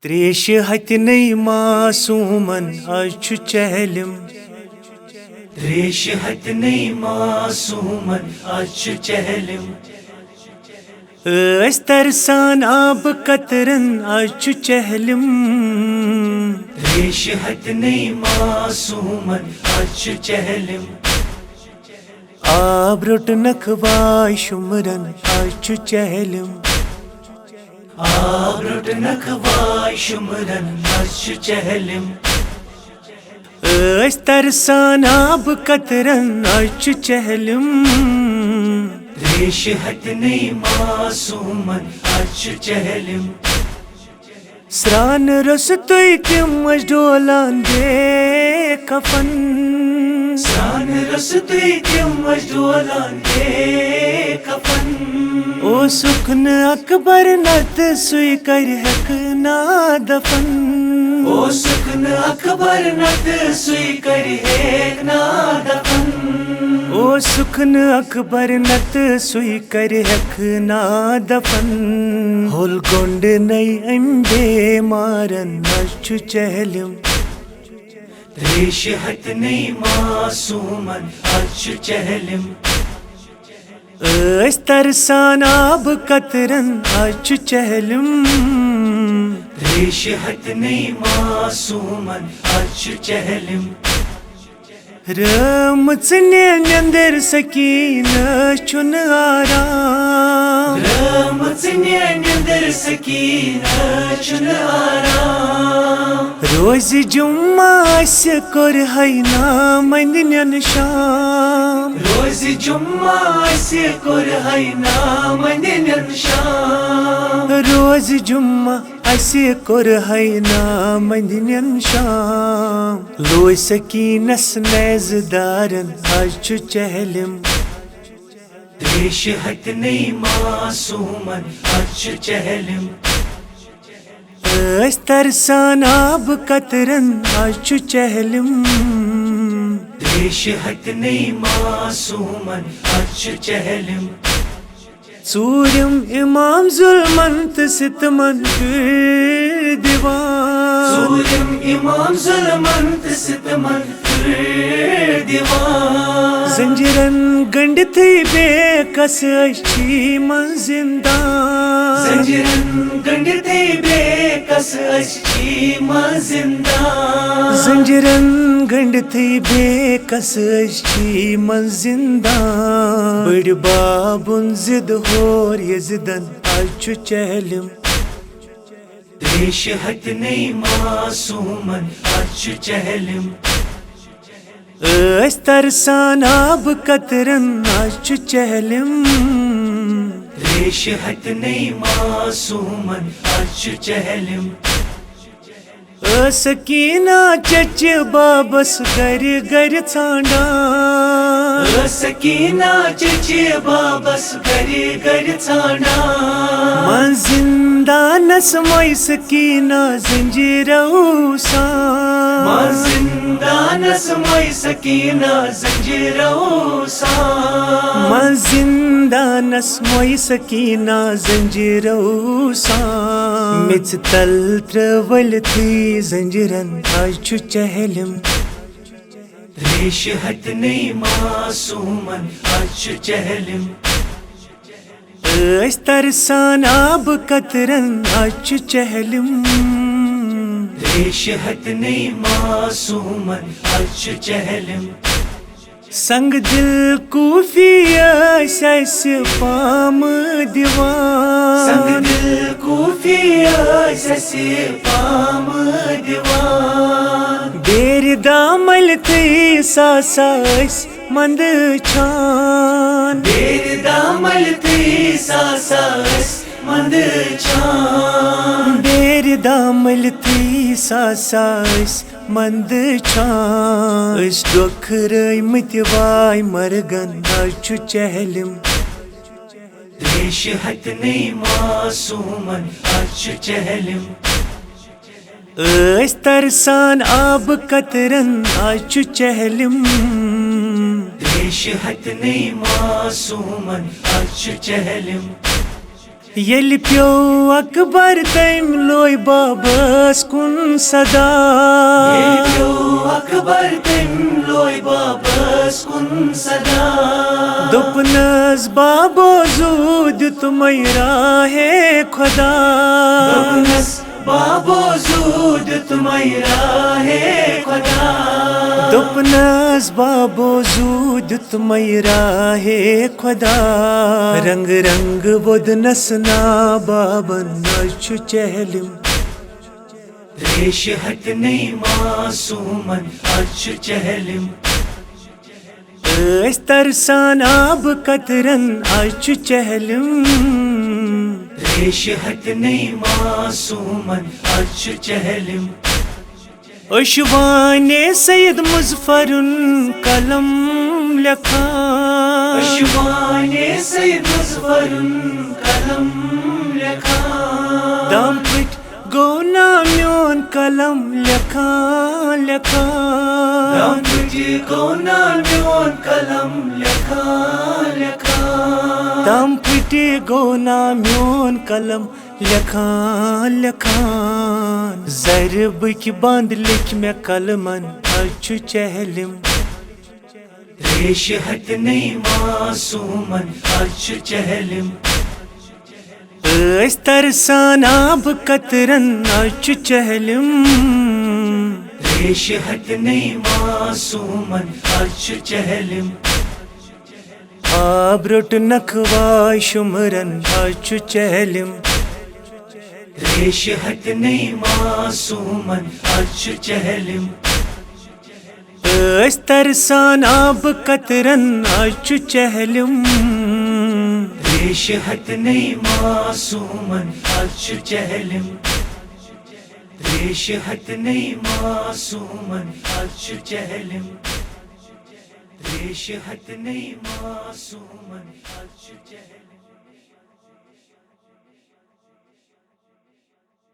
त्रेश हतनै मासूमन आज चहलम। त्रेश हतनै मासूमन आज चहलम। तरसान आब कतरन आज चहलम। त्रेश हतनै मासूमन आज चहलम। आब रोट नखवाय शुमरन आज चहलम। आब रोट नखवाय शुमरन आज चहलम। तरसान आब कतरन आज चहलम। त्रेश हतनै मासूमन आज चहलम। स्रान रसतोय तिम डोलान दे कफन। स्रान रसतोय तिम डोलान दे कफन। ओ सुखन अकबर नत सुई कर हकना दफन। ओ सुखन अकबर नत सुई कर हकना दफन। ओ सुखन अकबर नत सुई कर हकना दफन। होल गोंड नई अंडे मारन आज चहलम। त्रेश हतनै मासूमन आज चहलम। तरसान आब कतरन आज चहलम। त्रेश हतनै मासूमन आज चहलम। रमचने नंदर सकीन चुन आराम। रमचने नंदर सकीन चुन आराम। रोज जुम्मा से कोर हैना मंदिन शाम। रोज जुम्मा से कोर हैना मंदिन शाम। रोज जुम्मा ऐसे कोर हैना मंदिन शाम। लोय सकीनस नैजदारन आज चहलम। त्रेश हतनै मासूमन आज चहलम। तरसान आब कतरन आज चहलम। त्रेश हतनै मासूमन आज चहलम। सूरम इमाम जुल्मन सितमन दीवान। सूरम इमाम जुल्मन सितमन दीवान। जंजीरन गंडित बेकस अच्छी मन जिंदान। जंजीरन गंडित बेकस अच्छी मन जिंदान। जंजीरन गंडित बेकस अच्छी मन जिंदान। बड़ बाबुन जिद होर यजिदन आज चहलम। त्रेश हतनै मासूमन आज चहलम। तरसान आब कतरन आज चहलम। त्रेश हतनै मासूमन आज चहलम। सकीना चच बाबस गर गर छांडा। सकीना चच बाबस गर गर छांडा। मन जिंदानस मोय सकीना जंजीरौ सा। मन जिंदानस मोय सकीना जंजीरौ सा। मन जिंदानस मोय सकीना जंजीरौ सा। मिच तल त्रवल थी जंजीरन आज चहलम। त्रेश हतनै मासूमन आज चहलम। तरसान आब कतरन आज चहलम। त्रेश हतनै मासूमन आज चहलम। संग दिल कूफी ऐस पाम दीवान। संग दिल कूफी ऐस पाम दीवान। बेर दामल थी सासास मंद छान। बेर दामल थी सासास मंद छान। बेर दामल थी सासास मंद छान। इस दुखरय मितवाय मरगन आज चहलम। त्रेश हतनै मासूमन आज चहलम। तरसान आब कतरन आज चहलम। त्रेश हतनै मासूमन आज चहलम। येल प्यो अकबर तम लोय बाबस कुन सदा अकबर तम लोय बाबस कुन सदा दोपनस बाबो जूद तुम्हें राहे खुदा दोपनस बाबो जूद तुम्हें राहे खुदा दोपनस बाबो जूद तुम्हें राहे खुदा रंग रंग बुद नसना बाबन नछु चहलिम रेश हट नहीं मासूमन अच्छु चहलिम तरसान आब कतरन अच्छु चहलिम रेश हट नहीं मासूमन अच्छु चहलिम अशवाने सैयद मुजफरुन कलम लखा अशवाने सैयद मुजफरुन कलम लखा दाम पिट गोना म्योन कलम लखा लखा दाम पिट गोना म्योन कलम लखा लखा दाम पिट गोना म्योन कलम लखा लखा जरब की बांध लिख में कलमन अच्छु चहलिम रेश हट नहीं मासूमन अच्छु चहलिम तरसान आब कतरन अच्छु चहलिम रेश हट नहीं मासूमन अच्छु चहलिम आब रोट नखवाय शुमरन अच्छु चहलिम रेश हट नहीं मासूमन अच्छु चहलिम तरसान आब कतरन अच्छु चहलिम रेश हट नहीं मासूमन अच्छु चहलिम रेश हट नहीं मासूमन अच्छु चहलिम रेश हट नहीं मासूमन अच्छु चहलिम।